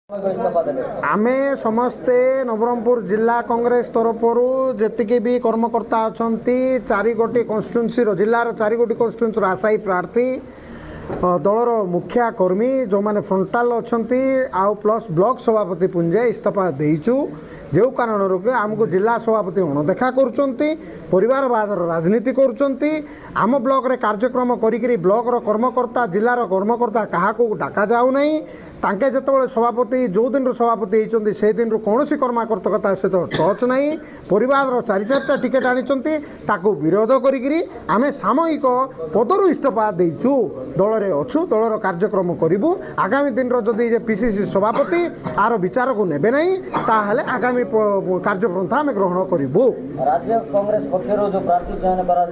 आमे समस्ते नवरंगपुर जिला कांग्रेस तरफ जी भी कर्मकर्ता अच्छा 4 गोटी कन्स्टिट्युएंसी जिलार 4 गोटी कन्स्टिट्युएंसी आशायी प्रार्थी दलर मुखिया कर्मी जो मैंने फ्रंटाल अच्छा आउ प्लस ब्लॉक सभापति पुंजे इस्तीफा देचु जो कारण आमको जिला सभापति अणदेखा करवाद राजनीति करम ब्लॉक रे कार्यक्रम करी ब्लॉक कर्मकर्ता जिलार कर्मकर्ता क्या डाका जाऊ नहीं तांके जिते सभापति जो दिन सभापति होती से दिन कौन कर्मकर्ता सहित टच नहीं परिवार 4-4टा टिकेट आनी विरोध करी आमे सामयिक पदर इस्तीफा देचु दल रे अच्छु दलर कार्यक्रम करूँ आगामी दिन जदि पीसीसी सभापति आर विचार को नेबे नहीं ताहले आगामी कार्यपंथा आम ग्रहण करूँ। राज्य कांग्रेस पक्षर जो प्रार्थी चयन करा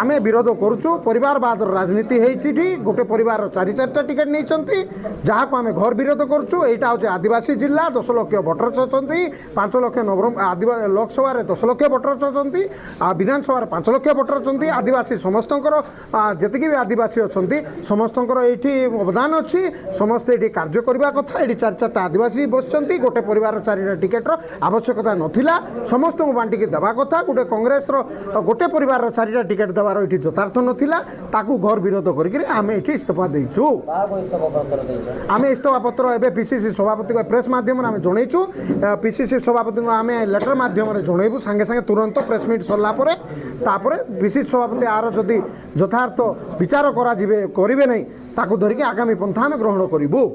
आमे विरोध करुचु परिवारवाद राजनीति होती गोटे परिवार 4-4टा टिकेट नहीं जहाँ को आम घर विरोध करुचु यहाँ हूँ आदिवासी जिला 10 लाख भोटर्स अच्छा 5 लाख नवरंगपुर लोकसभा 10 लाख भोटर्स अच्छा विधानसभा 5 लाख भोटर अच्छा आदिवासी समस्त जी भी आदिवासी अच्छा समस्त ये अवदान अच्छी समस्ते ये कार्य करने कथा ये 4-4टा आदिवासी बस गोटे परिवार 4टा टिकेटर आवश्यकता नथिला समस्त बांटिकी देवा कथा गोटे कांग्रेस गोटे परिवार 4टा टिकेट देवार ये यथार्थ नथिला ताकू घर विरोध करके आम ये इस्तीफा देचु आम इस्तीफा पत्र एवं पीसीसी सभापति प्रेस माध्यम आम जनईचु पीसीसी सभापति आम लेटर माध्यम जनइबू सांगे सांगे तुरंत प्रेस मीट सरला पीसीसी सभापति आर जदि यथार्थ विचार करेंगे नहीं ताकू धरिकी आगामी पंथा आम ग्रहण करूँ।